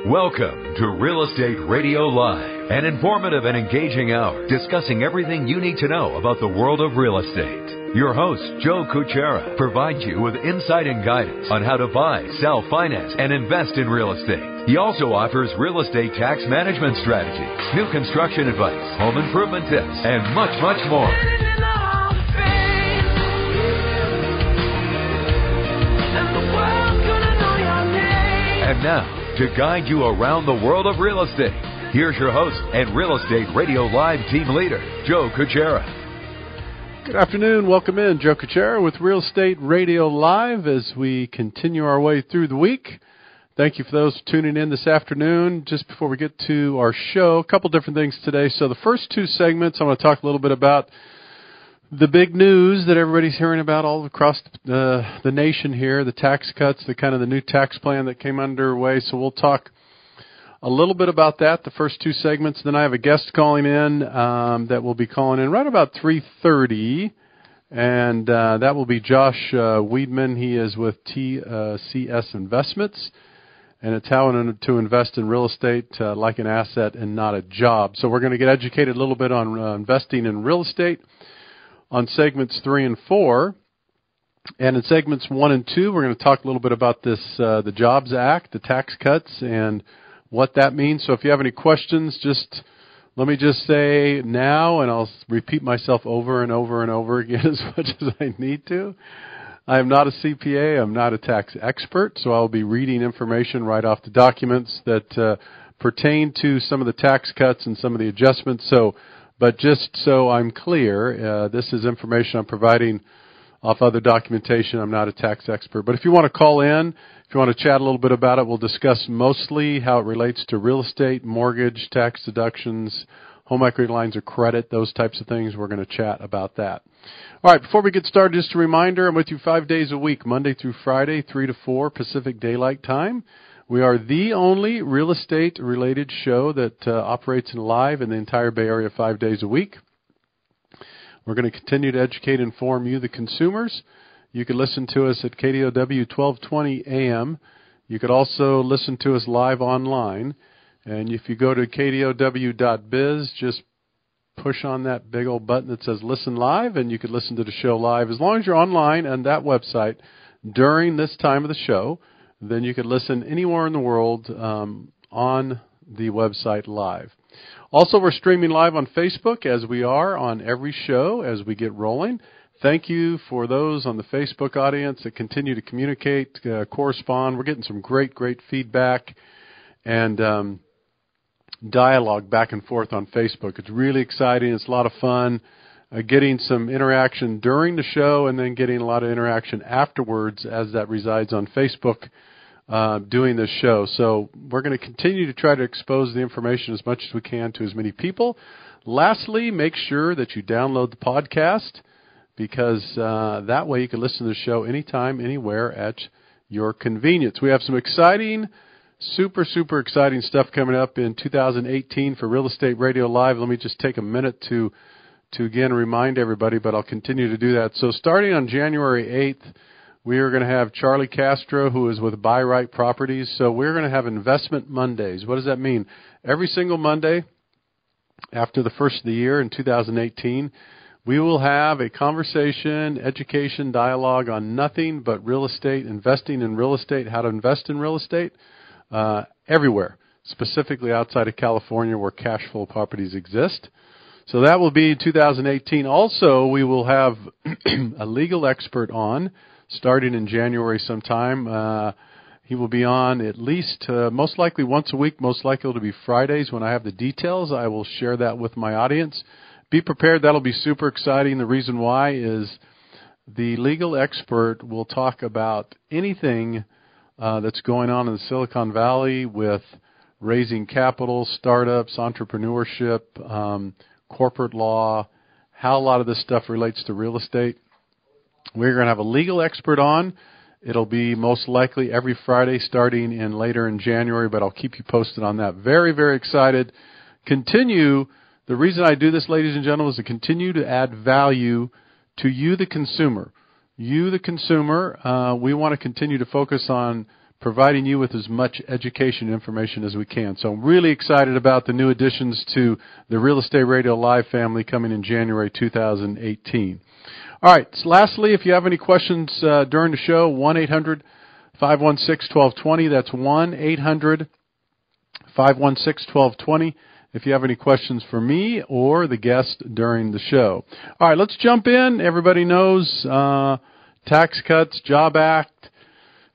Welcome to Real Estate Radio Live, an informative and engaging hour discussing everything you need to know about the world of real estate. Your host, Joe Kuchera, provides you with insight and guidance on how to buy, sell, finance, and invest in real estate. He also offers real estate tax management strategies, new construction advice, home improvement tips, and much, much more. And now, to guide you around the world of real estate, here's your host and Real Estate Radio Live team leader, Joe Kuchera. Good afternoon. Welcome in. Joe Kuchera with Real Estate Radio Live as we continue our way through the week. Thank you for those tuning in this afternoon. Just before we get to our show, a couple different things today. So the first two segments, I want to talk a little bit about the big news that everybody's hearing about all across the nation here, the tax cuts, the new tax plan that came underway. So we'll talk a little bit about that, the first two segments. Then I have a guest calling in that will be calling in right about 3:30, and that will be Josh Weidman. He is with TCS Investments, and it's how to invest in real estate like an asset and not a job. So we're going to get educated a little bit on investing in real estate on segments 3 and 4. And in segments 1 and 2, we're going to talk a little bit about this, the Jobs Act, the tax cuts, and what that means. So if you have any questions, let me just say now, and I'll repeat myself over and over and over again as much as I need to. I am not a CPA. I'm not a tax expert, so I'll be reading information right off the documents that pertain to some of the tax cuts and some of the adjustments. But just so I'm clear, this is information I'm providing off other documentation. I'm not a tax expert. But if you want to call in, if you want to chat a little bit about it, we'll discuss mostly how it relates to real estate, mortgage, tax deductions, home equity lines of credit, those types of things. We're going to chat about that. All right, before we get started, just a reminder, I'm with you 5 days a week, Monday through Friday, 3 to 4 Pacific Daylight Time. We are the only real estate-related show that operates live in the entire Bay Area 5 days a week. We're going to continue to educate and inform you, the consumers. You can listen to us at KDOW 1220 AM. You could also listen to us live online. And if you go to kdow.biz, just push on that big old button that says Listen Live, and you can listen to the show live. As long as you're online on that website during this time of the show, then you could listen anywhere in the world on the website live. Also, we're streaming live on Facebook, as we are on every show as we get rolling. Thank you for those on the Facebook audience that continue to communicate, correspond. We're getting some great feedback and dialogue back and forth on Facebook. It's really exciting. It's a lot of fun. Getting some interaction during the show and then getting a lot of interaction afterwards as that resides on Facebook doing this show. So we're going to continue to try to expose the information as much as we can to as many people. Lastly, make sure that you download the podcast because that way you can listen to the show anytime, anywhere at your convenience. We have some exciting, super exciting stuff coming up in 2018 for Real Estate Radio Live. Let me just take a minute to again remind everybody, but I'll continue to do that. So starting on January 8th, we are going to have Charlie Castro, who is with Buy Right Properties. So we're going to have Investment Mondays. What does that mean? Every single Monday after the first of the year in 2018, we will have a conversation, education, dialogue on nothing but real estate, investing in real estate, how to invest in real estate everywhere, specifically outside of California where cash flow properties exist. So that will be 2018. Also, we will have a legal expert on starting in January sometime. He will be on at least, most likely once a week, most likely it'll be Fridays. When I have the details, I will share that with my audience. Be prepared. That'll be super exciting. The reason why is the legal expert will talk about anything that's going on in the Silicon Valley with raising capital, startups, entrepreneurship, corporate law, how a lot of this stuff relates to real estate. We're going to have a legal expert on. It'll be most likely every Friday starting in later in January, but I'll keep you posted on that. Very excited. The reason I do this, ladies and gentlemen, is to continue to add value to you, the consumer. You, the consumer, we want to continue to focus on providing you with as much education information as we can. So I'm really excited about the new additions to the Real Estate Radio Live family coming in January 2018. All right, so lastly, if you have any questions during the show, 1-800-516-1220. That's 1-800-516-1220. If you have any questions for me or the guest during the show. All right, let's jump in. Everybody knows Tax Cuts, Job Act,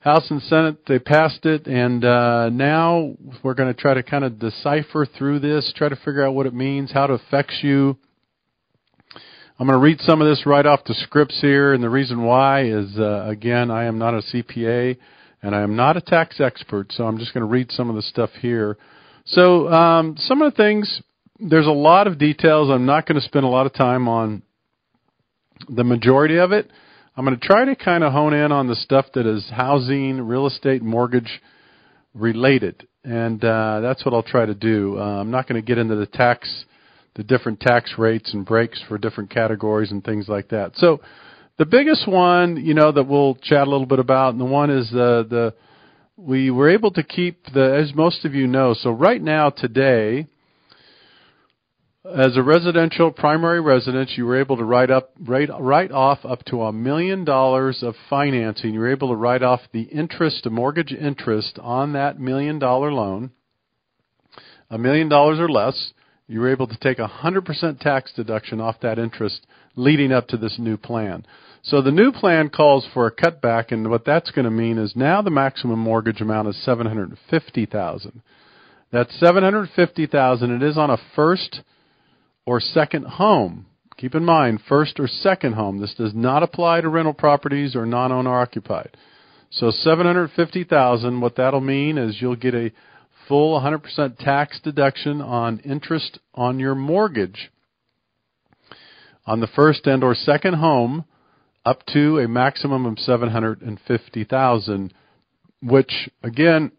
House and Senate, they passed it, and now we're going to try to kind of decipher through this, try to figure out what it means, how it affects you. I'm going to read some of this right off the scripts here, and the reason why is, again, I am not a CPA, and I am not a tax expert, so I'm just going to read some of the stuff here. So some of the things, there's a lot of details. I'm not going to spend a lot of time on the majority of it. I'm going to try to kind of hone in on the stuff that is housing, real estate, mortgage related, and that's what I'll try to do. I'm not going to get into the different tax rates and breaks for different categories and things like that. So the biggest one, that we'll chat a little bit about, and the one is we were able to keep as most of you know, so right now today, as a residential primary residence, you were able to write off up to $1 million of financing. You were able to write off the interest, the mortgage interest on that $1 million loan, $1 million or less. You were able to take 100% tax deduction off that interest leading up to this new plan. So the new plan calls for a cutback, and what that's going to mean is now the maximum mortgage amount is $750,000. That's $750,000. It is on a first or second home. Keep in mind, first or second home. This does not apply to rental properties or non-owner occupied. So $750,000. What that'll mean is you'll get a full 100% tax deduction on interest on your mortgage on the first and or second home, up to a maximum of $750,000, which again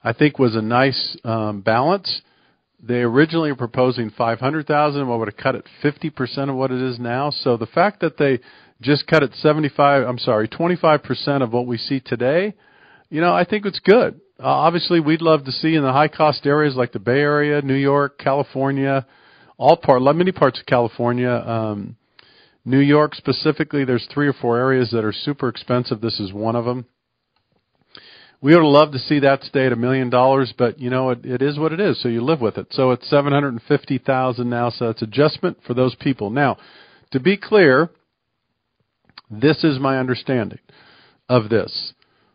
I think was a nice balance. They originally were proposing $500,000. What would have cut it 50% of what it is now? So the fact that they just cut it 25% of what we see today, I think it's good. Obviously, we'd love to see in the high-cost areas like the Bay Area, New York, California, many parts of California. New York specifically, there's 3 or 4 areas that are super expensive. This is one of them. We would love to see that stay at $1 million, but it is what it is, so you live with it. So it's $750,000 now, so it's adjustment for those people. Now, to be clear, this is my understanding of this.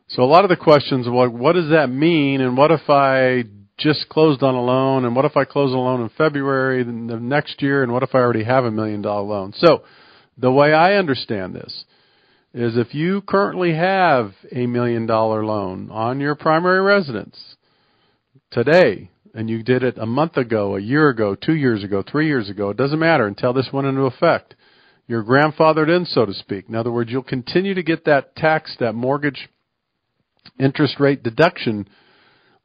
So a lot of the questions are, what does that mean, and what if I just closed on a loan, and what if I close a loan in February the next year, and what if I already have $1 million loan? So the way I understand this is if you currently have $1 million loan on your primary residence today, and you did it a month ago, a year ago, 2 years ago, 3 years ago, it doesn't matter until this went into effect. You're grandfathered in, so to speak. In other words, you'll continue to get that mortgage interest rate deduction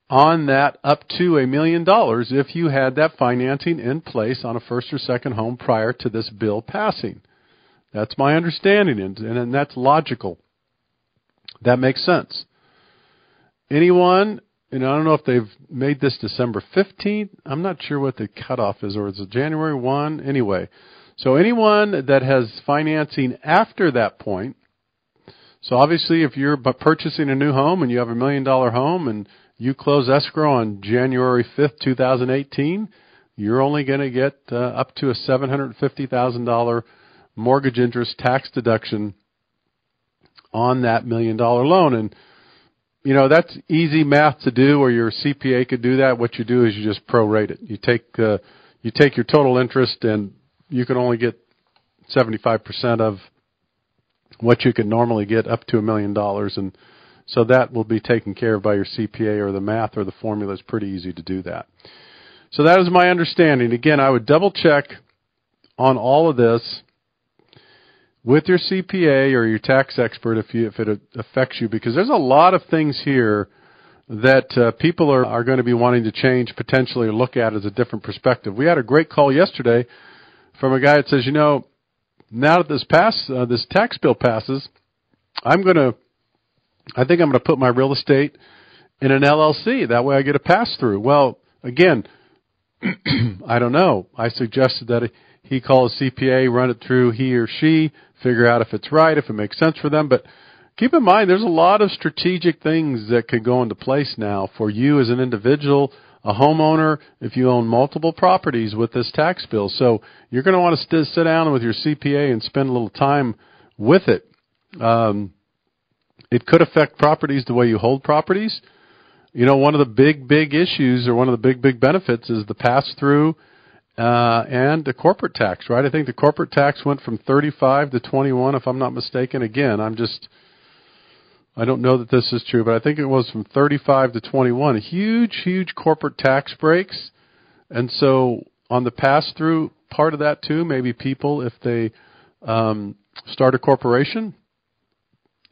on that up to $1 million if you had that financing in place on a first or second home prior to this bill passing. That's my understanding, and that's logical. That makes sense. Anyone, I don't know if they've made this December 15th. I'm not sure what the cutoff is, or is it January 1? Anyway, so anyone that has financing after that point, so obviously if you're purchasing a new home and you have $1 million home and you close escrow on January 5th, 2018, you're only going to get up to a $750,000 mortgage interest tax deduction on that $1 million loan. And, that's easy math to do, or your CPA could do that. What you do is you just prorate it. You take your total interest, and you can only get 75% of what you could normally get up to $1 million. And so that will be taken care of by your CPA, or the math or the formula is pretty easy to do that. So that is my understanding. Again, I would double check on all of this with your CPA or your tax expert if it affects you, because there's a lot of things here that people are going to be wanting to change potentially or look at as a different perspective. We had a great call yesterday from a guy that says, now that this tax bill passes, I'm going to I think I'm going to put my real estate in an LLC. That way I get a pass-through. Well, again, I don't know. I suggested that he call a CPA, run it through he or she, figure out if it's right, if it makes sense for them. But keep in mind, there's a lot of strategic things that could go into place now for you as an individual, a homeowner, if you own multiple properties with this tax bill. So you're going to want to sit down with your CPA and spend a little time with it. It could affect properties the way you hold properties. You know, one of the big issues, or one of the big benefits, is the pass-through and the corporate tax, right? I think the corporate tax went from 35 to 21, if I'm not mistaken. Again, I don't know that this is true, but I think it was from 35 to 21. Huge corporate tax breaks. And so on the pass-through part of that too, maybe people, if they start a corporation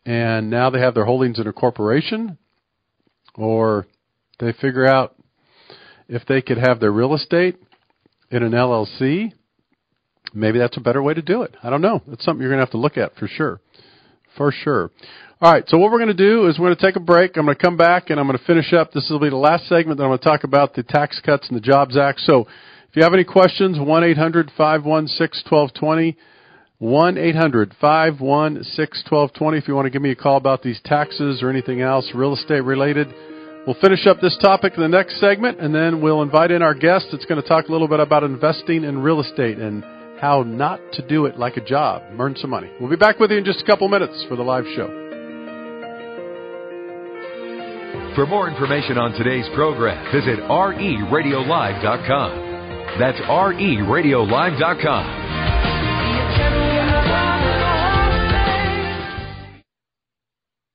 and now they have their holdings in a corporation, or they figure out if they could have their real estate in an LLC, maybe that's a better way to do it. I don't know. It's something you're going to have to look at for sure. For sure. All right, so what we're going to do is we're going to take a break. I'm going to come back, and I'm going to finish up. This will be the last segment that I'm going to talk about the Tax Cuts and the Jobs Act. So if you have any questions, 1-800-516-1220, 1-800-516-1220 if you want to give me a call about these taxes or anything else real estate related. We'll finish up this topic in the next segment, and then we'll invite in our guest that's going to talk a little bit about investing in real estate and how not to do it like a job, earn some money. We'll be back with you in just a couple minutes for the live show. For more information on today's program, visit RERadiolive.com. That's RERadiolive.com.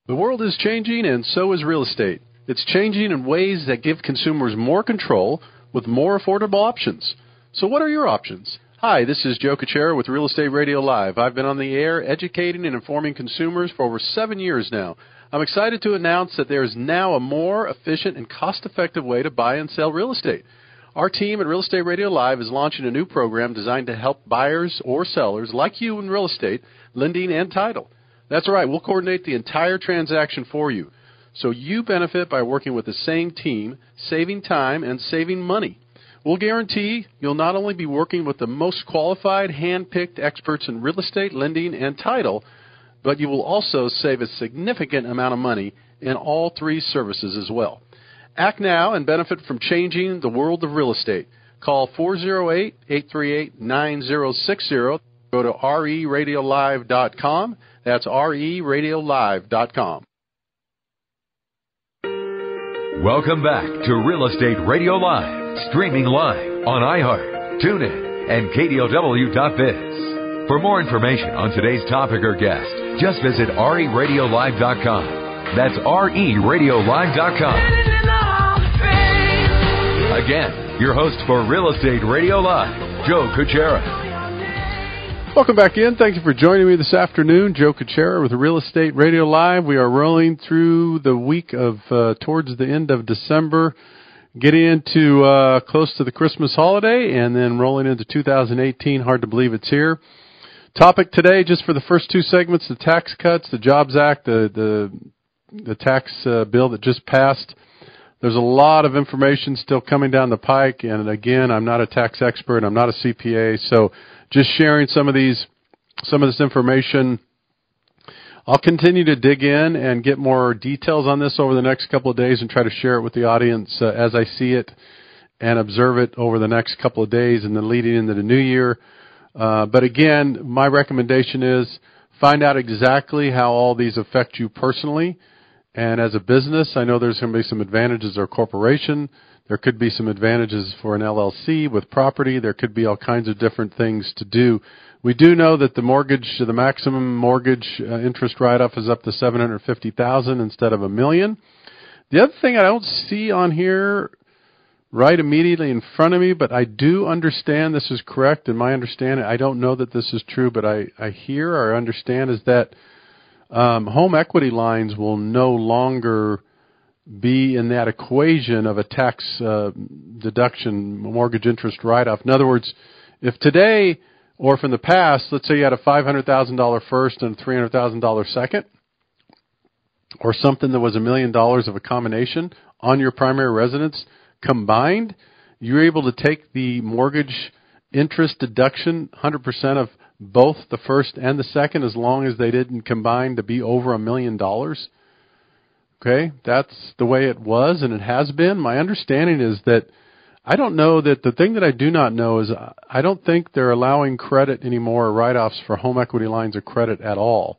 The world is changing, and so is real estate. It's changing in ways that give consumers more control with more affordable options. So what are your options? Hi, this is Joe Kuchera with Real Estate Radio Live. I've been on the air educating and informing consumers for over 7 years now. I'm excited to announce that there is now a more efficient and cost-effective way to buy and sell real estate. Our team at Real Estate Radio Live is launching a new program designed to help buyers or sellers like you in real estate, lending and title. That's right, we'll coordinate the entire transaction for you. So you benefit by working with the same team, saving time and saving money. We'll guarantee you'll not only be working with the most qualified, hand-picked experts in real estate, lending, and title, but you will also save a significant amount of money in all three services as well. Act now and benefit from changing the world of real estate. Call 408-838-9060. Go to RERadiolive.com. That's RERadiolive.com. Welcome back to Real Estate Radio Live, streaming live on iHeart, TuneIn, and KDOW.biz. For more information on today's topic or guest, just visit RERadiolive.com. That's RERadiolive.com. Again, your host for Real Estate Radio Live, Joe Kuchera. Welcome back in. Thank you for joining me this afternoon. Joe Kuchera with Real Estate Radio Live. We are rolling through the week of towards the end of December, getting into close to the Christmas holiday, and then rolling into 2018. Hard to believe it's here. Topic today, just for the first two segments, the tax cuts, the Jobs Act, the tax bill that just passed. There's a lot of information still coming down the pike, and again, I'm not a tax expert. I'm not a CPA, so just sharing some of this information. I'll continue to dig in and get more details on this over the next couple of days and try to share it with the audience as I see it and observe it over the next couple of days and then leading into the new year. But again, my recommendation is find out exactly how all these affect you personally. And as a business, I know there's going to be some advantages or corporation. There could be some advantages for an LLC with property. There could be all kinds of different things to do. We do know that the maximum mortgage interest write-off is up to $750,000 instead of $1 million. The other thing I don't see on here right immediately in front of me, but I do understand this is correct. And my understanding, I don't know that this is true, but I hear or understand is that home equity lines will no longer be in that equation of a tax deduction mortgage interest write-off. In other words, if today or from the past, let's say you had a $500,000 first and $300,000 second, or something that was $1 million of a combination on your primary residence combined, you're able to take the mortgage interest deduction 100% of both the first and the second, as long as they didn't combine to be over $1 million. Okay, that's the way it was, and it has been. My understanding is that I don't know that the thing that I do not know is I don't think they're allowing credit anymore, or write-offs for home equity lines of credit at all.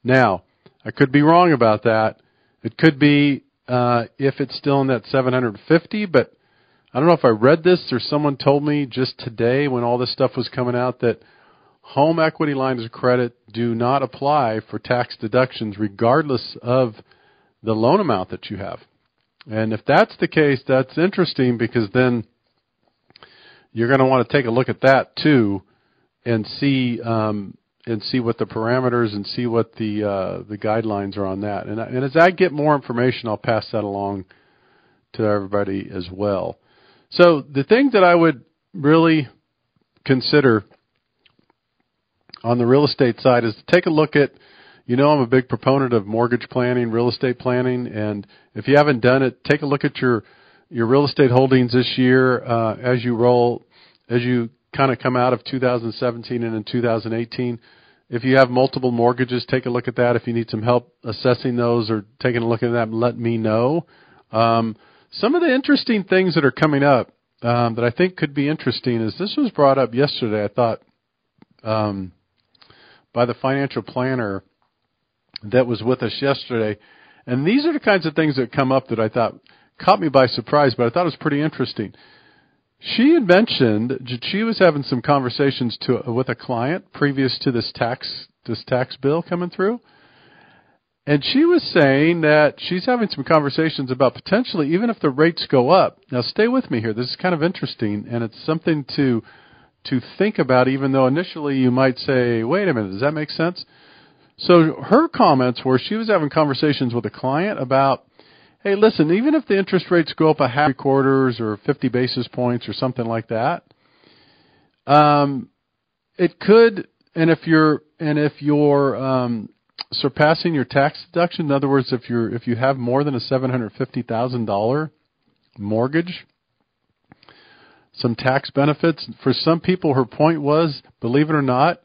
Now, I could be wrong about that. It could be if it's still in that 750, but I don't know if I read this or someone told me just today when all this stuff was coming out that home equity lines of credit do not apply for tax deductions regardless of the loan amount that you have. And if that's the case, that's interesting, because then you're going to want to take a look at that too and see what the parameters and see what the guidelines are on that. And as I get more information, I'll pass that along to everybody as well. So the thing that I would really consider on the real estate side is to take a look at, I'm a big proponent of mortgage planning, real estate planning, and if you haven't done it, take a look at your real estate holdings this year as you kind of come out of 2017 and in 2018. If you have multiple mortgages, take a look at that. If you need some help assessing those or taking a look at that, let me know. Some of the interesting things that are coming up that I think could be interesting is this was brought up yesterday, I thought, by the financial planner that was with us yesterday. And these are the kinds of things that come up that I thought caught me by surprise, but I thought it was pretty interesting. She had mentioned that she was having some conversations with a client previous to this tax bill coming through. And she was saying that she's having some conversations about potentially, even if the rates go up. Now, stay with me here. This is kind of interesting, and it's something to think about, even though initially you might say, wait a minute, does that make sense? So her comments were she was having conversations with a client about, hey, listen, even if the interest rates go up a half quarters or 50 basis points or something like that, it could, and if you're surpassing your tax deduction, in other words, if you have more than a $750,000 mortgage, some tax benefits for some people. Her point was, believe it or not,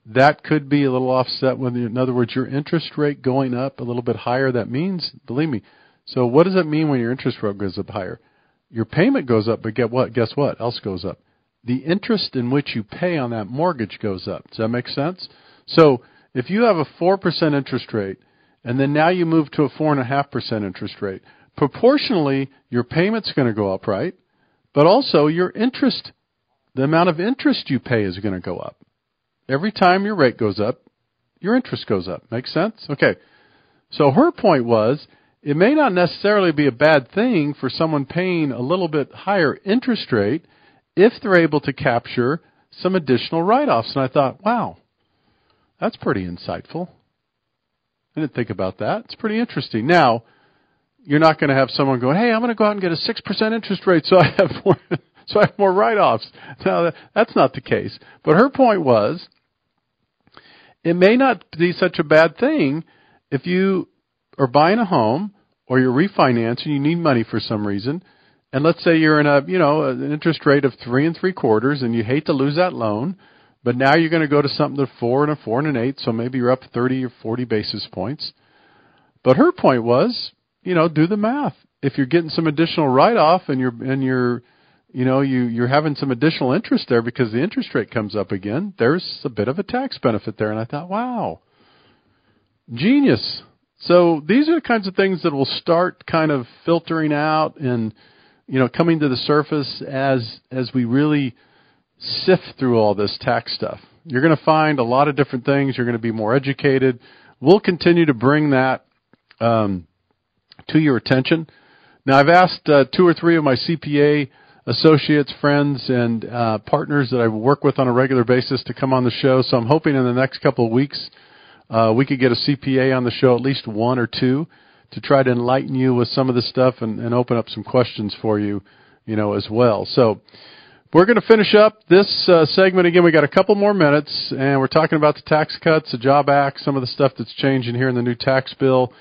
that could be a little offset with, in other words, your interest rate going up a little bit higher. That means, believe me. So what does it mean when your interest rate goes up higher? Your payment goes up, but guess what else goes up? The interest in which you pay on that mortgage goes up. Does that make sense? So if you have a 4% interest rate and then now you move to a 4.5% interest rate, proportionally your payment's going to go up, right? But also your interest, the amount of interest you pay is going to go up. Every time your rate goes up, your interest goes up. Make sense? Okay. So her point was, it may not necessarily be a bad thing for someone paying a little bit higher interest rate if they're able to capture some additional write-offs. And I thought, wow, that's pretty insightful. I didn't think about that. It's pretty interesting. Now, you're not going to have someone going, hey, I'm going to go out and get a 6% interest rate so I have more write-offs. No, that's not the case. But her point was, it may not be such a bad thing if you are buying a home or you're refinancing, you need money for some reason, and let's say you're in an interest rate of 3 3/4, and you hate to lose that loan, but now you're going to go to something to 4 and a 4 and an 8, so maybe you're up 30 or 40 basis points. But her point was, do the math. If you're getting some additional write-off and you're having some additional interest there because the interest rate comes up again, there's a bit of a tax benefit there. And I thought, wow, genius. So these are the kinds of things that will start kind of filtering out and, coming to the surface as we really sift through all this tax stuff. You're going to find a lot of different things. You're going to be more educated. We'll continue to bring that to your attention. Now, I've asked 2 or 3 of my CPA associates, friends, and partners that I work with on a regular basis to come on the show. So I'm hoping in the next couple of weeks we could get a CPA on the show, at least 1 or 2, to try to enlighten you with some of this stuff and open up some questions for you, as well. So we're going to finish up this segment. Again, we got a couple more minutes, and we're talking about the tax cuts, the Job Act, some of the stuff that's changing here in the new tax bill.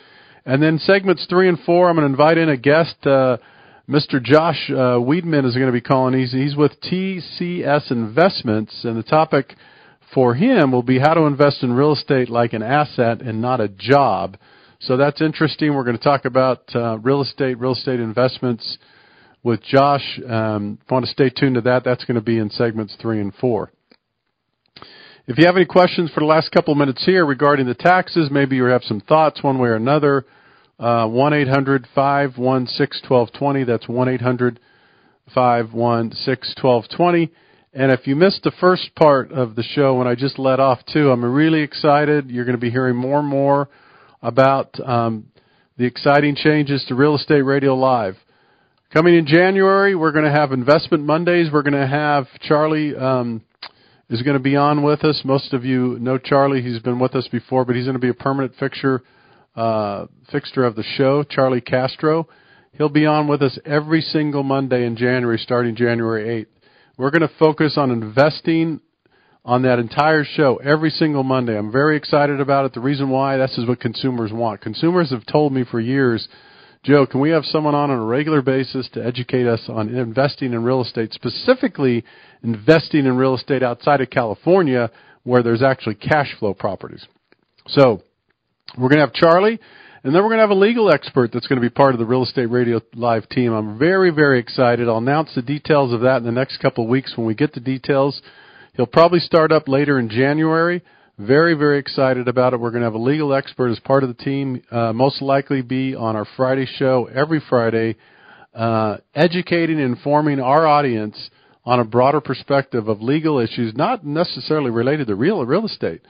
And then segments 3 and 4, I'm going to invite in a guest. Mr. Josh Weidman is going to be calling. He's with TCS Investments, and the topic for him will be how to invest in real estate like an asset and not a job. So that's interesting. We're going to talk about real estate investments with Josh. Want to stay tuned to that. That's going to be in segments 3 and 4. If you have any questions for the last couple of minutes here regarding the taxes, maybe you have some thoughts one way or another, 1-800-516-1220. That's 1-800-516-1220. And if you missed the first part of the show when I just let off, too, I'm really excited. You're going to be hearing more and more about the exciting changes to Real Estate Radio Live. Coming in January, we're going to have Investment Mondays. We're going to have Charlie is going to be on with us. Most of you know Charlie. He's been with us before, but he's going to be a permanent fixture of the show, Charlie Castro. He'll be on with us every single Monday in January, starting January 8th. We're going to focus on investing on that entire show every single Monday. I'm very excited about it. The reason why, this is what consumers want. Consumers have told me for years, Joe, can we have someone on a regular basis to educate us on investing in real estate, specifically investing in real estate outside of California where there's actually cash flow properties? So we're going to have Charlie, and then we're going to have a legal expert that's going to be part of the Real Estate Radio Live team. I'm very, very excited. I'll announce the details of that in the next couple of weeks when we get the details. He'll probably start up later in January. Very, very excited about it. We're going to have a legal expert as part of the team, most likely be on our Friday show every Friday, educating and informing our audience on a broader perspective of legal issues, not necessarily related to real estate,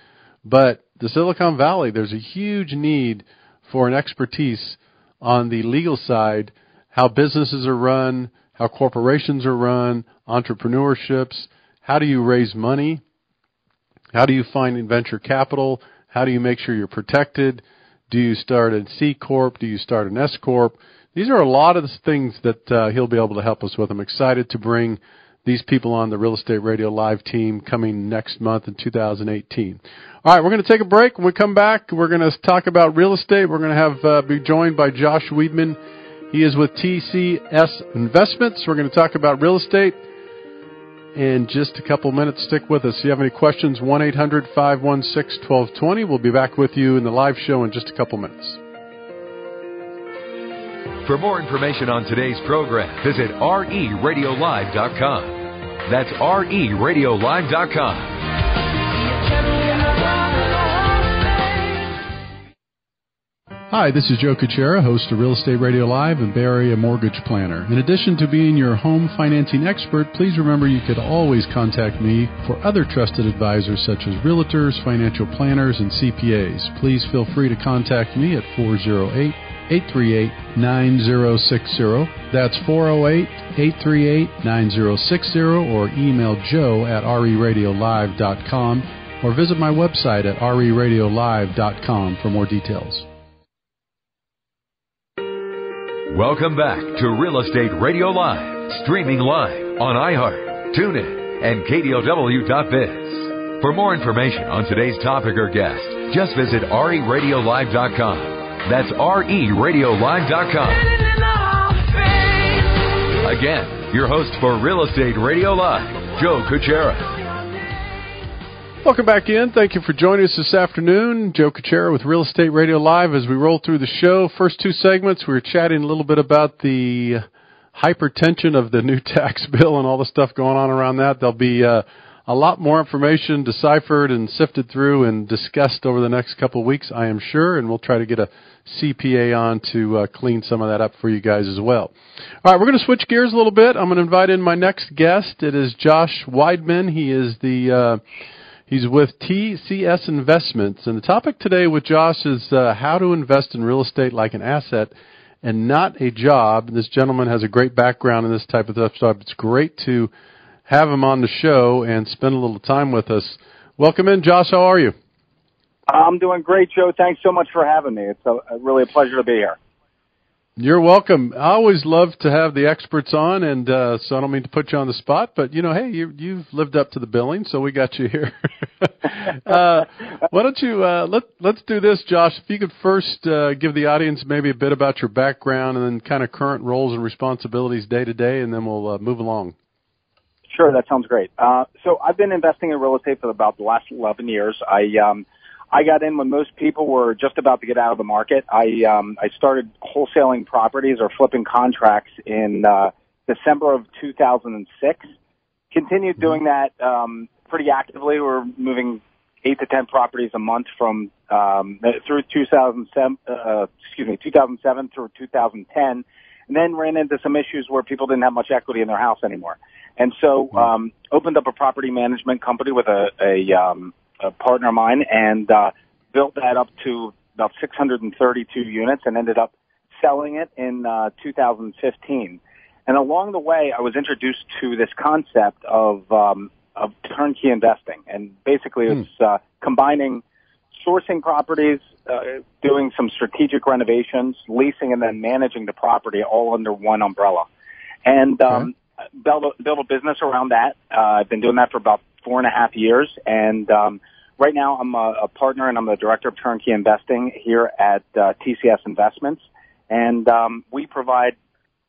but the Silicon Valley. There's a huge need for an expertise on the legal side, how businesses are run, how corporations are run, entrepreneurships, how do you raise money, how do you find venture capital, how do you make sure you're protected, do you start a C Corp, do you start an S Corp? These are a lot of the things that he'll be able to help us with. I'm excited to bring these people on the Real Estate Radio Live team coming next month in 2018. All right, we're going to take a break. When we come back, we're going to talk about real estate. We're going to be joined by Josh Weidman. He is with TCS Investments. We're going to talk about real estate in just a couple minutes. Stick with us. If you have any questions, 1-800-516-1220. We'll be back with you in the live show in just a couple minutes. For more information on today's program, visit RERadiolive.com. That's RERadiolive.com. Hi, this is Joe Kuchera, host of Real Estate Radio Live and Bay Area Mortgage Planner. In addition to being your home financing expert, please remember you could always contact me for other trusted advisors such as realtors, financial planners, and CPAs. Please feel free to contact me at 408-838-9060. That's 408-838-9060, or email joe at RERadiolive.com, or visit my website at RERadiolive.com for more details. Welcome back to Real Estate Radio Live, streaming live on iHeart, TuneIn, and KDOW.biz. For more information on today's topic or guest, just visit RERadiolive.com. That's RERadiolive.com. Again, your host for Real Estate Radio Live, Joe Kuchera. Welcome back in. Thank you for joining us this afternoon. Joe Kuchera with Real Estate Radio Live. As we roll through the show, first two segments, we were chatting a little bit about the hypertension of the new tax bill and all the stuff going on around that. There'll be a lot more information deciphered and sifted through and discussed over the next couple of weeks, I am sure, and we'll try to get a CPA on to clean some of that up for you guys as well. All right, we're going to switch gears a little bit. I'm going to invite in my next guest. It is Josh Weidman. He is He's with TCS Investments, and the topic today with Josh is how to invest in real estate like an asset and not a job. This gentleman has a great background in this type of stuff, so it's great to have him on the show and spend a little time with us. Welcome in, Josh. How are you? I'm doing great, Joe. Thanks so much for having me. It's really a pleasure to be here. You're welcome. I always love to have the experts on, and so I don't mean to put you on the spot, but hey, you've lived up to the billing, so we got you here. Why don't you let's do this, Josh? If you could first give the audience maybe a bit about your background and then kind of current roles and responsibilities day to day, and then we'll move along. Sure, that sounds great. So I've been investing in real estate for about the last 11 years. I got in when most people were just about to get out of the market. I started wholesaling properties or flipping contracts in December of 2006. Continued doing that pretty actively. We're moving 8 to 10 properties a month from through 2007 through 2010, and then ran into some issues where people didn't have much equity in their house anymore, and so opened up a property management company with a partner of mine, and built that up to about 632 units and ended up selling it in 2015. And along the way, I was introduced to this concept of turnkey investing. And basically it's combining sourcing properties, doing some strategic renovations, leasing, and then managing the property all under one umbrella. And built a business around that. I've been doing that for about 4.5 years, and right now I'm a partner and I'm the director of Turnkey Investing here at TCS Investments, and we provide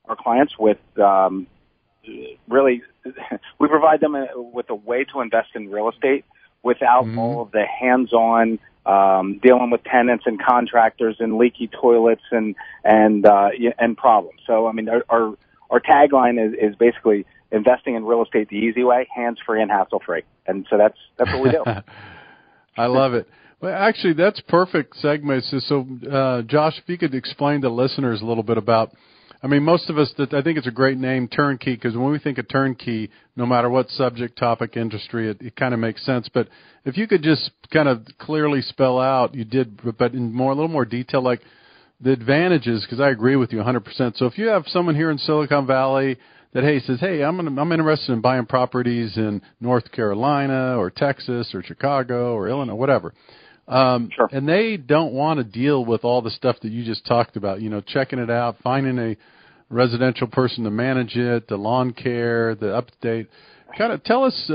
our clients with we provide them with a way to invest in real estate without all of the hands-on dealing with tenants and contractors and leaky toilets and problems. So I mean our tagline is basically investing in real estate the easy way, hands-free and hassle-free. And so that's what we do. I love it. Well, actually, that's perfect segue. So, Josh, if you could explain to listeners a little bit about, I mean, most of us, I think it's a great name, Turnkey, because when we think of turnkey, no matter what subject, topic, industry, it kind of makes sense. But if you could just kind of clearly spell out, you did, but in a little more detail, like the advantages, because I agree with you 100%. So if you have someone here in Silicon Valley that says, hey, I'm interested in buying properties in North Carolina or Texas or Chicago or Illinois, whatever, Sure. and they don't want to deal with all the stuff that you just talked about, checking it out, finding a residential person to manage it, the lawn care, the update. Kind of tell us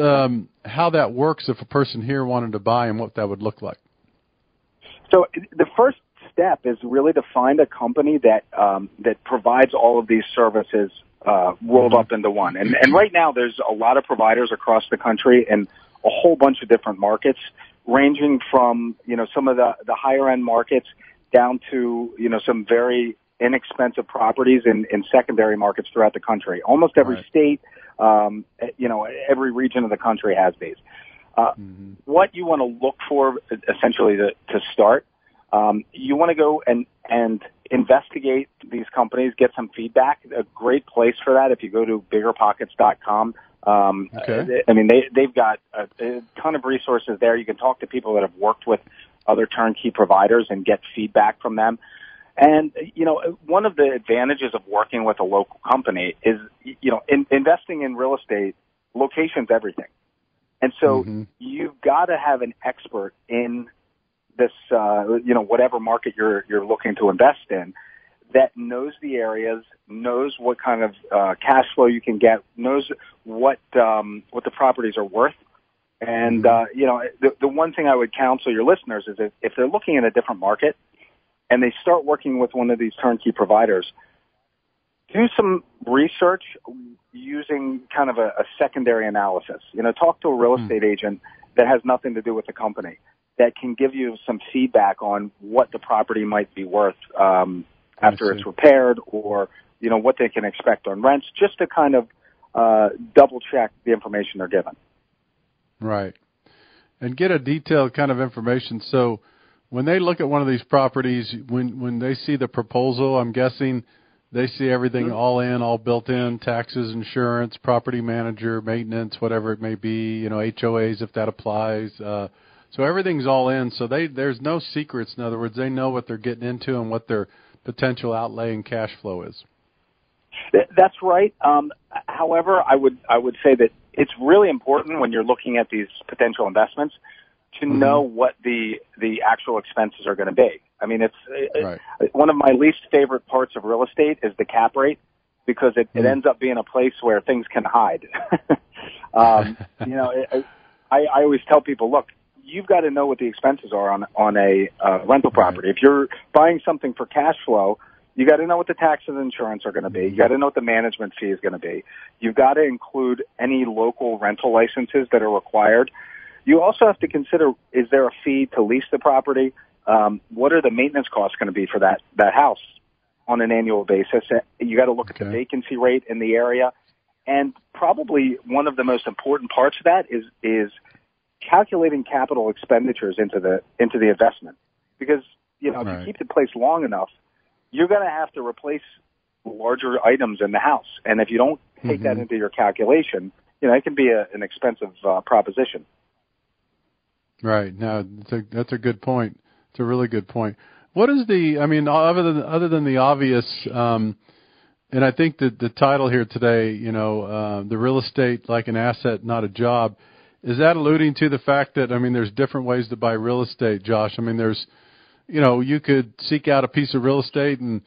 how that works if a person here wanted to buy and what that would look like. So the first step is really to find a company that provides all of these services rolled up into one. And right now there's a lot of providers across the country in a whole bunch of different markets, ranging from, some of the higher end markets down to, some very inexpensive properties in secondary markets throughout the country. Almost every state, every region of the country has these. What you want to look for essentially to start, you want to go and investigate these companies, get some feedback. A great place for that, if you go to biggerpockets.com. I mean, they've got a ton of resources there. You can talk to people that have worked with other turnkey providers and get feedback from them. And, one of the advantages of working with a local company is, investing in real estate, location's everything. And so you've got to have an expert in this, whatever market you're looking to invest in, that knows the areas, knows what kind of cash flow you can get, knows what the properties are worth. And the one thing I would counsel your listeners is if they're looking in a different market and they start working with one of these turnkey providers, do some research using kind of a secondary analysis. Talk to a real estate agent that has nothing to do with the company, that can give you some feedback on what the property might be worth after it's repaired, or what they can expect on rents, just to kind of double check the information they're given. Right, and get a detailed kind of information. So when they look at one of these properties, when they see the proposal, I'm guessing they see everything all in, all built in, taxes, insurance, property manager, maintenance, whatever it may be, HOAs if that applies. So everything's all in. So there's no secrets. In other words, they know what they're getting into and what their potential outlay and cash flow is. That's right. However, I would say that it's really important when you're looking at these potential investments to know what the actual expenses are going to be. I mean, it's right. one of my least favorite parts of real estate is the cap rate, because it ends up being a place where things can hide. You know, I always tell people, look, you've got to know what the expenses are on a rental property. Right. If you're buying something for cash flow, you got to know what the taxes and insurance are going to be. You got to know what the management fee is going to be. You've got to include any local rental licenses that are required. You also have to consider, is there a fee to lease the property? What are the maintenance costs going to be for that house on an annual basis? You got to look at the vacancy rate in the area. And probably one of the most important parts of that is calculating capital expenditures into the investment. Because, you know, if you keep the place long enough, you're going to have to replace larger items in the house. And if you don't take that into your calculation, you know, it can be an expensive proposition. Right. Now, that's a good point. It's a really good point. What is other than the obvious, and I think that the title here today, you know, the real estate like an asset, not a job, is that alluding to the fact that, I mean, there's different ways to buy real estate, Josh? I mean, there's, you know, you could seek out a piece of real estate in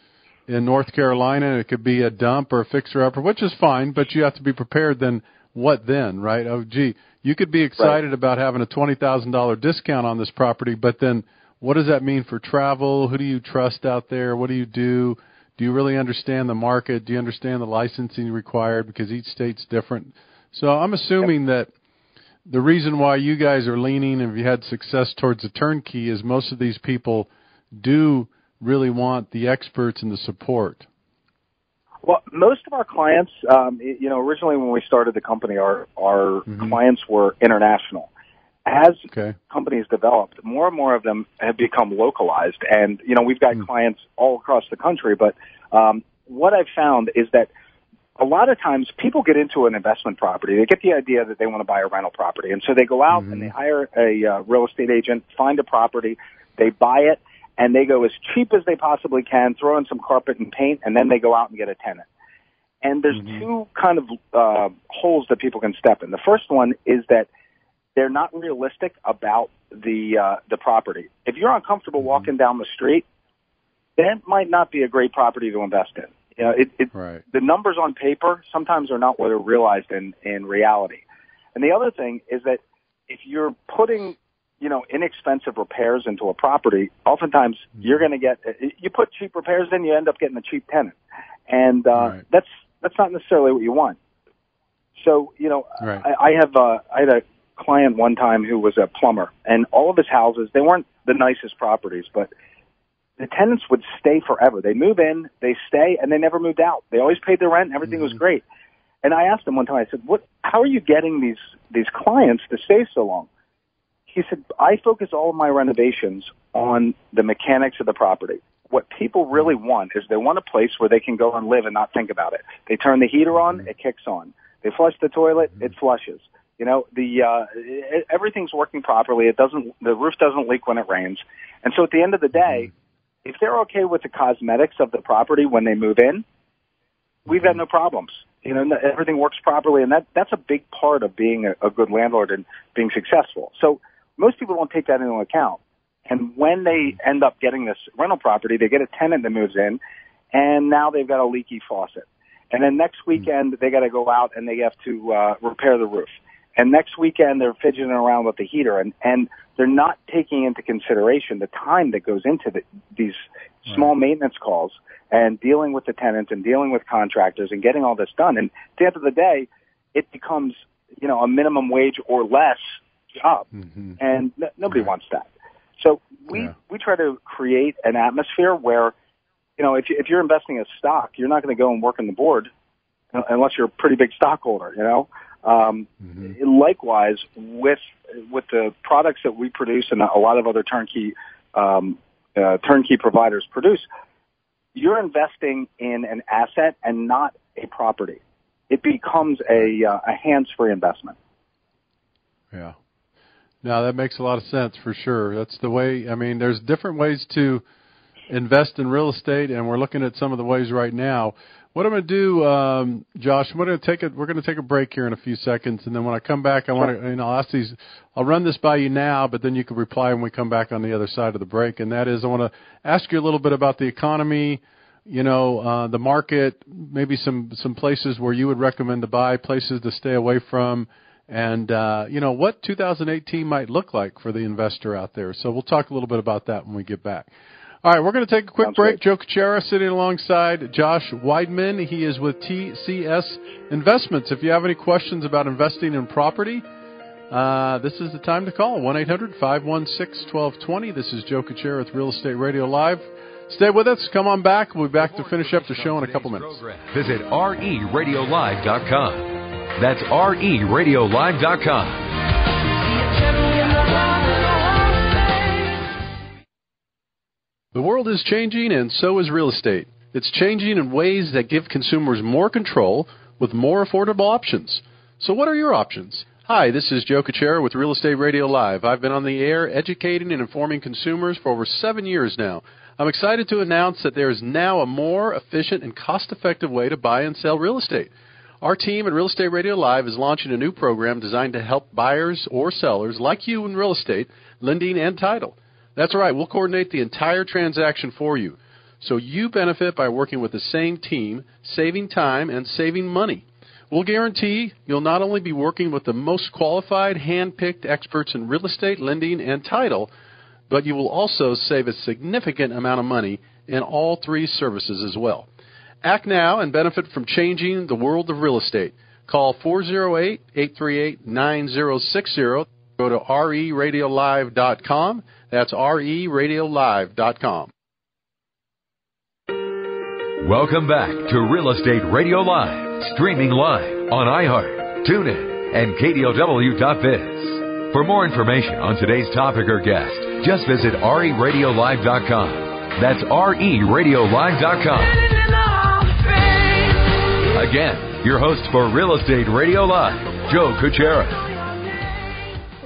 North Carolina. It could be a dump or a fixer-upper, which is fine, but you have to be prepared. Then what then, right? Oh, gee, you could be excited about having a $20,000 discount on this property, but then what does that mean for travel? Who do you trust out there? What do you do? Do you really understand the market? Do you understand the licensing required? Because each state's different. So I'm assuming that the reason why you guys are leaning and you had success towards the turnkey is most of these people do really want the experts and the support. Well, most of our clients, you know, originally when we started the company, our clients were international. As companies developed, more and more of them have become localized. And, you know, we've got clients all across the country. But what I've found is that a lot of times people get into an investment property. They get the idea that they want to buy a rental property. And so they go out and they hire a real estate agent, find a property, they buy it, and they go as cheap as they possibly can, throw in some carpet and paint, and then they go out and get a tenant. And there's two kind of holes that people can step in. The first one is that they're not realistic about the property. If you're uncomfortable walking down the street, that might not be a great property to invest in. You know, the numbers on paper sometimes are not what are realized in reality. And the other thing is that if you're putting, you know, inexpensive repairs into a property, oftentimes you're going to get, you put cheap repairs in, you end up getting a cheap tenant. And that's not necessarily what you want. So, you know, I had a client one time who was a plumber, and all of his houses, they weren't the nicest properties, but the tenants would stay forever. They move in, they stay, and they never moved out. They always paid their rent, and everything was great. And I asked him one time, I said, how are you getting these clients to stay so long? He said, I focus all of my renovations on the mechanics of the property. What people really want is they want a place where they can go and live and not think about it. They turn the heater on, it kicks on. They flush the toilet, it flushes. You know, everything's working properly. The roof doesn't leak when it rains. And so at the end of the day, if they're okay with the cosmetics of the property when they move in, we've had no problems. You know, everything works properly, and that's a big part of being a good landlord and being successful. So most people don't take that into account. And when they end up getting this rental property, they get a tenant that moves in, and now they've got a leaky faucet. And then next weekend, they got to go out and they have to repair the roof. And next weekend, they're fidgeting around with the heater, and they're not taking into consideration the time that goes into these small maintenance calls and dealing with the tenants and dealing with contractors and getting all this done. And at the end of the day, it becomes, you know, a minimum wage or less job, and nobody wants that. So we try to create an atmosphere where, you know, if you're investing in stock, you're not going to go and work on the board unless you're a pretty big stockholder, you know. Likewise, with the products that we produce and a lot of other turnkey providers produce, you're investing in an asset and not a property. It becomes a hands-free investment. Yeah. Now, that makes a lot of sense for sure. That's the way, I mean, there's different ways to invest in real estate, and we're looking at some of the ways right now. What I'm going to do, Josh, we're going to take a break here in a few seconds, and then when I come back, I want to, I'll ask these. I'll run this by you now, but then you can reply when we come back on the other side of the break. And that is, I want to ask you a little bit about the economy, the market, maybe some places where you would recommend to buy, places to stay away from, and what 2018 might look like for the investor out there. So we'll talk a little bit about that when we get back. All right, we're going to take a quick break. Joe Kuchera sitting alongside Josh Weidman. He is with TCS Investments. If you have any questions about investing in property, this is the time to call, 1-800-516-1220. This is Joe Kuchera with Real Estate Radio Live. Stay with us. Come on back. We'll be back to finish up the show in a couple minutes. Visit RERadiolive.com. That's RERadiolive.com. The world is changing, and so is real estate. It's changing in ways that give consumers more control with more affordable options. So what are your options? Hi, this is Joe Kuchera with Real Estate Radio Live. I've been on the air educating and informing consumers for over 7 years now. I'm excited to announce that there is now a more efficient and cost-effective way to buy and sell real estate. Our team at Real Estate Radio Live is launching a new program designed to help buyers or sellers like you in real estate, lending and title. That's right, we'll coordinate the entire transaction for you. So you benefit by working with the same team, saving time and saving money. We'll guarantee you'll not only be working with the most qualified, hand-picked experts in real estate, lending, and title, but you will also save a significant amount of money in all three services as well. Act now and benefit from changing the world of real estate. Call 408-838-9060. Go to RERadiolive.com. That's RERadiolive.com. Welcome back to Real Estate Radio Live, streaming live on iHeart, TuneIn, and KDOW.biz. For more information on today's topic or guest, just visit RERadiolive.com. That's RERadiolive.com. Again, your host for Real Estate Radio Live, Joe Kuchera.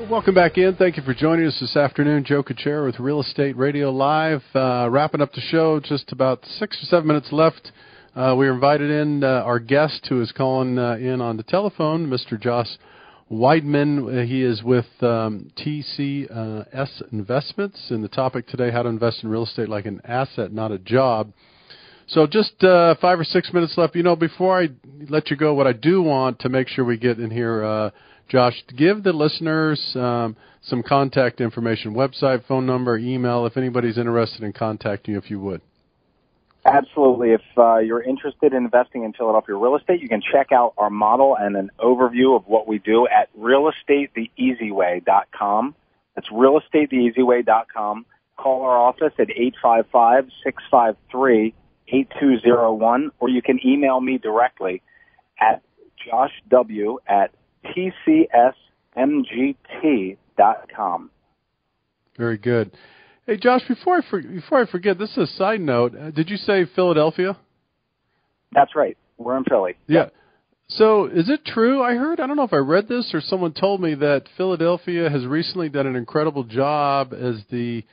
Welcome back in. Thank you for joining us this afternoon. Joe Kuchera with Real Estate Radio Live. Wrapping up the show, just about 6 or 7 minutes left. We invited in our guest who is calling in on the telephone, Mr. Josh Weidman. He is with TCS Investments, and the topic today, how to invest in real estate like an asset, not a job. So just 5 or 6 minutes left. Before I let you go, what I do want to make sure we get in here, Josh, give the listeners some contact information, website, phone number, email, if anybody's interested in contacting you, if you would. Absolutely. If you're interested in investing in Philadelphia real estate, you can check out our model and an overview of what we do at realestatetheeasyway.com. That's realestatetheeasyway.com. Call our office at 855-653-8201, or you can email me directly at joshw@tcsmgt.com. Very good. Hey, Josh, before I forget, this is a side note. Did you say Philadelphia? That's right. We're in Philly. Yeah. So is it true? I don't know if I read this or someone told me that Philadelphia has recently done an incredible job as I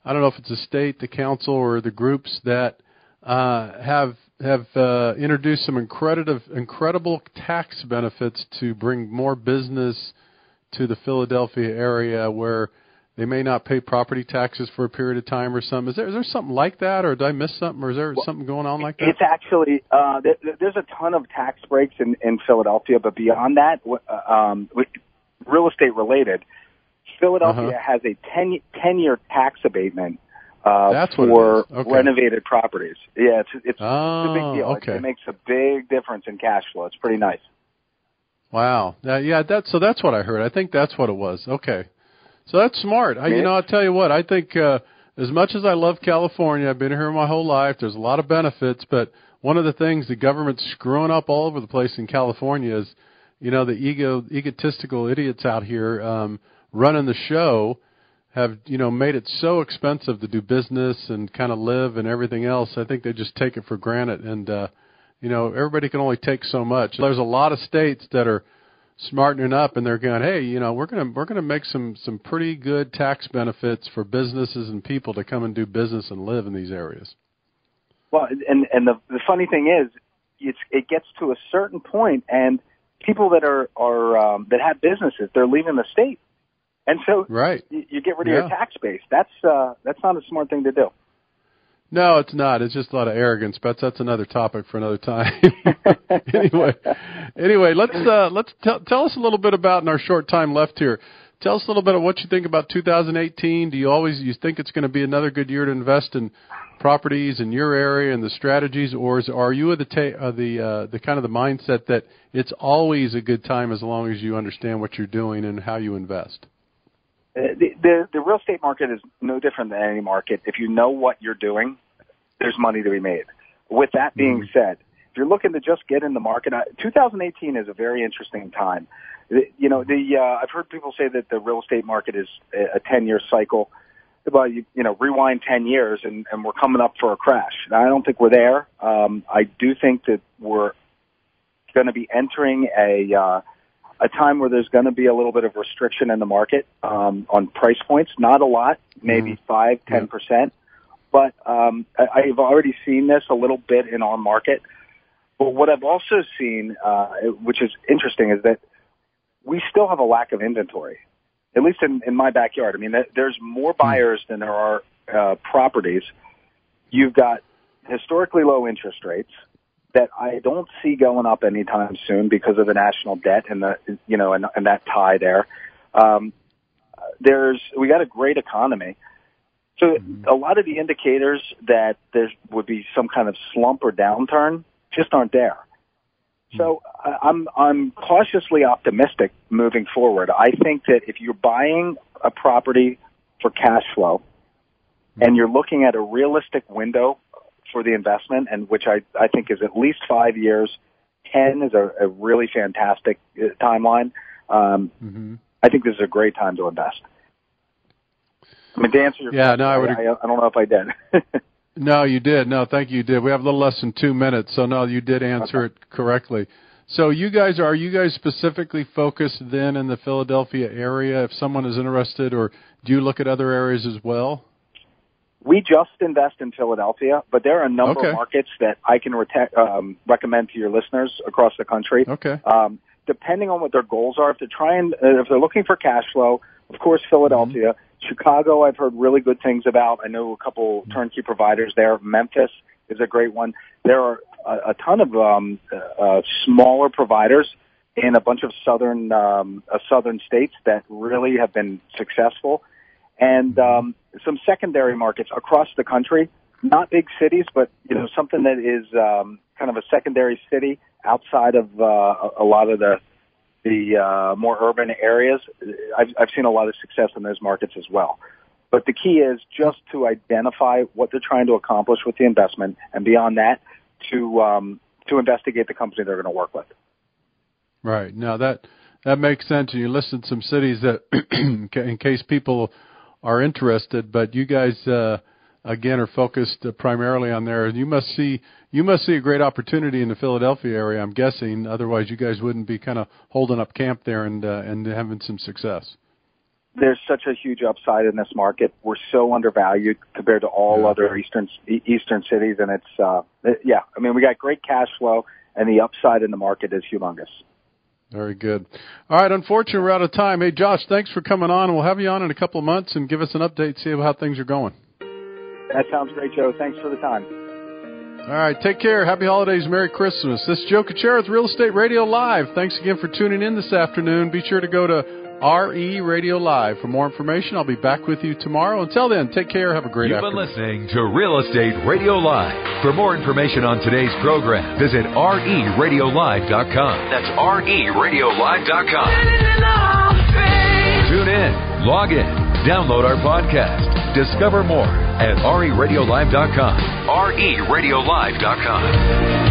don't know if it's the state, the council, or the groups that have introduced some incredible tax benefits to bring more business to the Philadelphia area where they may not pay property taxes for a period of time or something. Is there something like that, or did I miss something, or is there something going on like that? It's actually there's a ton of tax breaks in Philadelphia, but beyond that, real estate related, Philadelphia has a 10-year tax abatement for renovated properties. Yeah, it's a big deal. Okay. It makes a big difference in cash flow. It's pretty nice. Wow. So that's what I heard. I think that's what it was. Okay. So that's smart. I'll tell you what, I think as much as I love California, I've been here my whole life, there's a lot of benefits, but one of the things the government's screwing up all over the place in California is, the egotistical idiots out here running the show have, made it so expensive to do business and kind of live and everything else. I think they just take it for granted. And, everybody can only take so much. There's a lot of states that are smartening up, and they're going, hey, we're going to make some pretty good tax benefits for businesses and people to come and do business and live in these areas. Well, and the funny thing is, it gets to a certain point, and people that that have businesses, they're leaving the state, and so you get rid of your tax base. That's not a smart thing to do. No, it's not. It's just a lot of arrogance, but that's another topic for another time. Anyway, let's tell us a little bit about, in our short time left here, tell us a little bit of what you think about 2018. Do you think it's going to be another good year to invest in properties in your area and the strategies, or are you the kind of the mindset that it's always a good time as long as you understand what you're doing and how you invest? The real estate market is no different than any market. If you know what you're doing, there's money to be made. With that being said, if you're looking to just get in the market, 2018 is a very interesting time. I've heard people say that the real estate market is a 10-year cycle. Well, rewind 10 years and we're coming up for a crash. Now, I don't think we're there. I do think that we're going to be entering a time where there's going to be a little bit of restriction in the market on price points. Not a lot, maybe 5-10%. But I've already seen this a little bit in our market. But what I've also seen, which is interesting, is that we still have a lack of inventory, at least in my backyard. I mean, there's more buyers than there are properties. You've got historically low interest rates that I don't see going up anytime soon because of the national debt and and that tie there. We got a great economy. So a lot of the indicators that there would be some kind of slump or downturn just aren't there. So I'm cautiously optimistic moving forward. I think that if you're buying a property for cash flow and you're looking at a realistic window for the investment, and which I think is at least 5 years, 10 is a really fantastic timeline. I think this is a great time to invest. I mean, to answer your question, I don't know if I did. No, you did. No, thank you. You did. We have a little less than 2 minutes, so no, you did answer it correctly. So are you guys specifically focused then in the Philadelphia area if someone is interested, or do you look at other areas as well? We just invest in Philadelphia, but there are a number of markets that I can recommend to your listeners across the country. Okay. Depending on what their goals are, if they're looking for cash flow, of course, Philadelphia. Chicago, I've heard really good things about. I know a couple turnkey providers there. Memphis is a great one. There are a ton of smaller providers in a bunch of southern states that really have been successful, and some secondary markets across the country. Not big cities, but something that is kind of a secondary city outside of a lot of the more urban areas. I've seen a lot of success in those markets as well. But the key is just to identify what they're trying to accomplish with the investment, and beyond that, to investigate the company they're going to work with. Right. Now that makes sense. And you listed some cities that, in case people are interested, but you guys again are focused primarily on there. You must see a great opportunity in the Philadelphia area, I'm guessing. Otherwise, you guys wouldn't be kind of holding up camp there and having some succce. There's such a huge upside in this market. We're so undervalued compared to all other eastern cities, and it's I mean, we got great cash flow, and the upside in the market is humongous. Very good. All right, unfortunately, we're out of time. Hey, Josh, thanks for coming on. We'll have you on in a couple of months and give us an update, see how things are going. That sounds great, Joe. Thanks for the time. All right, take care. Happy holidays. Merry Christmas. This is Joe Kuchera with Real Estate Radio Live. Thanks again for tuning in this afternoon. Be sure to go to RE Radio Live. For more information, I'll be back with you tomorrow. Until then, take care. Have a great afternoon. You've been listening to Real Estate Radio Live. For more information on today's program, visit RERadiolive.com. That's RERadiolive.com. Tune in, log in, download our podcast. Discover more at RERadiolive.com. RERadiolive.com.